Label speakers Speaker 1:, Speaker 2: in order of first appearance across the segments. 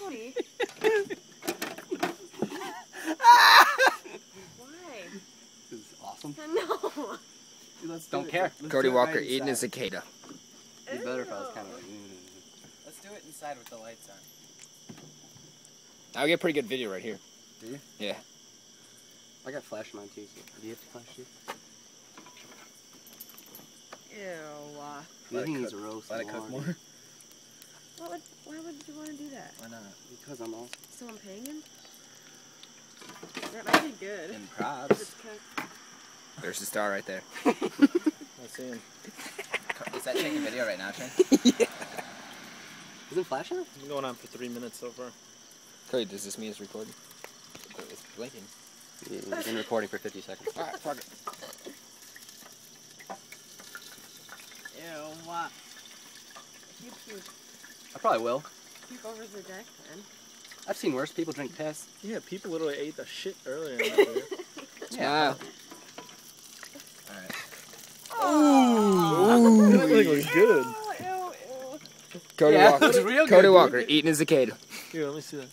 Speaker 1: Cody. Why?
Speaker 2: This is awesome.
Speaker 1: No.
Speaker 2: Dude,
Speaker 3: Don't care.
Speaker 2: Let's
Speaker 4: Cody
Speaker 2: do it
Speaker 4: Walker
Speaker 2: right
Speaker 4: eating a
Speaker 2: inside.
Speaker 4: cicada.
Speaker 2: It'd be better if I was kind of like...
Speaker 3: Let's do it inside with the lights on.
Speaker 4: I'll get a pretty good video right here.
Speaker 2: Do you?
Speaker 4: Yeah.
Speaker 2: I got flash on mine too, so do you have to flash too?
Speaker 1: Ew.
Speaker 2: I think he's a roast.
Speaker 3: Let it cook more.
Speaker 1: Why would you want to do that?
Speaker 3: Why not?
Speaker 2: Because I'm awesome.
Speaker 1: So I'm paying him? That might be good.
Speaker 3: And
Speaker 1: If
Speaker 3: props.
Speaker 1: it's cooked.
Speaker 4: There's the star right there.
Speaker 3: Let's see him. Is that taking video right now, Shane?
Speaker 4: Yeah.
Speaker 2: Isn't flash on?
Speaker 5: It's been going on for 3 minutes so far.
Speaker 4: Cody, does this mean it's recording? It's blinking.
Speaker 2: Yeah, he's been recording for 50 seconds.
Speaker 4: Alright, fuck it.
Speaker 1: Ew. What? You puke.
Speaker 2: I probably will.
Speaker 1: Puke over the deck then.
Speaker 2: I've seen worse. People drink piss.
Speaker 5: Yeah, people literally ate the shit earlier in that video.
Speaker 2: Yeah.
Speaker 4: Alright.
Speaker 5: That thing was good.
Speaker 1: Ew.
Speaker 4: Cody
Speaker 2: Yeah,
Speaker 4: Walker.
Speaker 2: it was real
Speaker 4: Cody
Speaker 2: good,
Speaker 4: Walker
Speaker 2: dude.
Speaker 4: eating a cicada.
Speaker 5: Here, let me see that.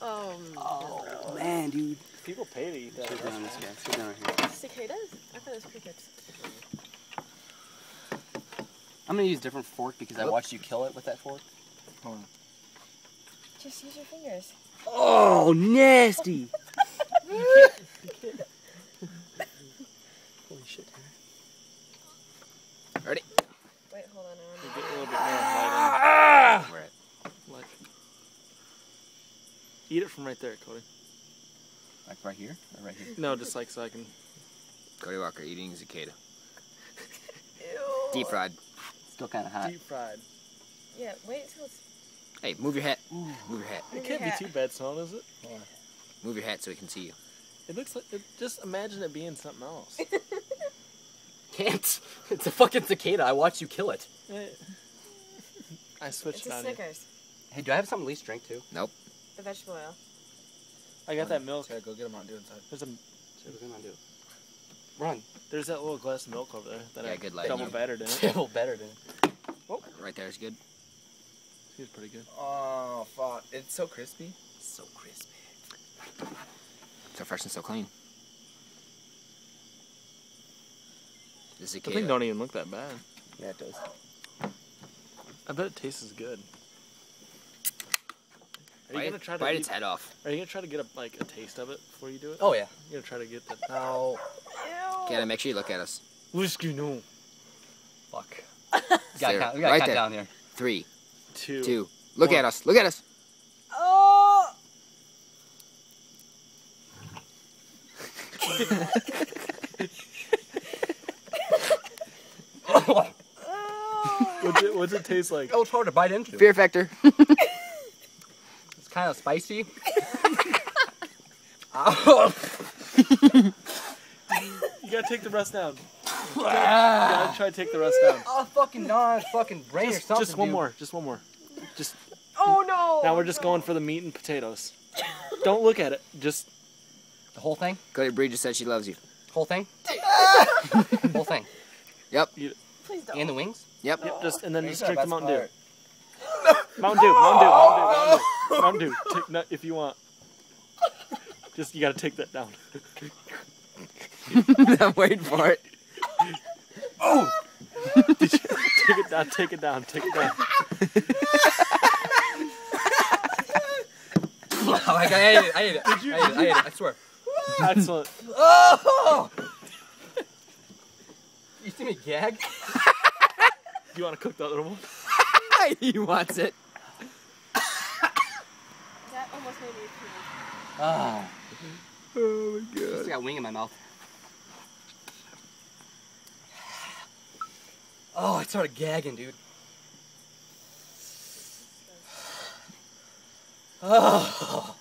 Speaker 2: Oh, man, dude.
Speaker 5: People pay to eat that.
Speaker 2: Sit down, this guy. Sit down right here.
Speaker 1: Cicadas? I thought it was crickets.
Speaker 2: I'm gonna use a different fork because I watched you kill it with that fork.
Speaker 4: Hold on.
Speaker 1: Just use your fingers.
Speaker 2: Oh, nasty! Holy shit, Tanner.
Speaker 4: Ready?
Speaker 1: Wait, hold on.
Speaker 5: You get a little bit more light
Speaker 4: We're at.
Speaker 5: in. Like, eat it from right there, Cody.
Speaker 3: Like right here? Or right here?
Speaker 5: No, just like so I can.
Speaker 4: Cody Walker eating a cicada.
Speaker 1: Ew.
Speaker 4: Deep fried.
Speaker 2: Still kind of hot.
Speaker 5: Deep fried.
Speaker 1: Yeah, wait till it's...
Speaker 4: Hey, move your hat. Move your hat.
Speaker 5: It can't be too bad smelling, is it?
Speaker 4: Move your hat so we can see you.
Speaker 5: It looks like. Just imagine it being something else.
Speaker 2: Can't. It's a fucking cicada. I watched you kill it.
Speaker 5: I switched
Speaker 1: It's a
Speaker 5: on you.
Speaker 1: Snickers.
Speaker 2: Hey, do I have something least drink too?
Speaker 4: Nope.
Speaker 1: The vegetable oil.
Speaker 5: I got that milk.
Speaker 3: Gotta go get him out, do inside.
Speaker 2: Shit, what am I do? Run.
Speaker 5: There's that little glass of milk over there that
Speaker 4: Yeah,
Speaker 5: I
Speaker 4: good light.
Speaker 5: double battered in it.
Speaker 2: Still better than.
Speaker 4: Right there is good.
Speaker 5: He was pretty good.
Speaker 3: Oh, fuck. It's so crispy. So crispy.
Speaker 4: So fresh and so clean. The
Speaker 5: The
Speaker 4: cicada.
Speaker 5: thing don't even look that bad.
Speaker 2: Yeah, it does.
Speaker 5: I bet it tastes good. Are you gonna try to
Speaker 4: bite
Speaker 5: eat-
Speaker 4: its head off.
Speaker 5: Are you gonna try to get a taste of it before you do it?
Speaker 2: Oh, yeah.
Speaker 5: You're gonna try to get the.
Speaker 2: No.
Speaker 1: Ew.
Speaker 4: Gotta make sure you look at us.
Speaker 5: Whiskey, no.
Speaker 2: Fuck.
Speaker 4: There.
Speaker 2: We gotta
Speaker 4: Right
Speaker 2: cut
Speaker 4: there.
Speaker 2: down here.
Speaker 4: 3,
Speaker 5: 2.
Speaker 4: 2. Look
Speaker 5: One.
Speaker 4: at us. Look at us.
Speaker 1: Oh!
Speaker 5: What's it taste like?
Speaker 2: Oh, it's hard to bite into.
Speaker 4: Fear factor.
Speaker 2: It's kind of spicy. Oh.
Speaker 5: You gotta take the rest down. You gotta try to take the rest down.
Speaker 2: Oh, fucking Don's fucking brain or something.
Speaker 5: Just one
Speaker 2: dude.
Speaker 5: more. Just one more. Just
Speaker 1: Oh no!
Speaker 5: now we're just going for the meat and potatoes. Don't look at it. Just
Speaker 2: The whole thing?
Speaker 4: Cody Bree just said she loves you.
Speaker 2: Whole thing? Whole thing.
Speaker 4: Yep.
Speaker 1: Please don't.
Speaker 2: And the wings?
Speaker 4: Yep.
Speaker 5: just and then
Speaker 3: You
Speaker 5: just
Speaker 3: said
Speaker 5: drink the
Speaker 3: that's
Speaker 5: Mountain Dew.
Speaker 3: part.
Speaker 5: Mountain Dew. Take nut if you want. Just you gotta take that down.
Speaker 4: I'm waiting for it.
Speaker 2: Oh!
Speaker 5: Take it down. Take it down. Take it down.
Speaker 2: Oh my god, I ate it. I ate it. I ate it. I swear.
Speaker 5: Excellent.
Speaker 2: Oh! You see me gag?
Speaker 5: You want to cook the other one?
Speaker 4: He wants it.
Speaker 1: That almost made me puke.
Speaker 2: Oh.
Speaker 4: Oh my
Speaker 2: I
Speaker 4: god.
Speaker 2: got wing in my mouth. Oh, I started gagging, dude. Oh.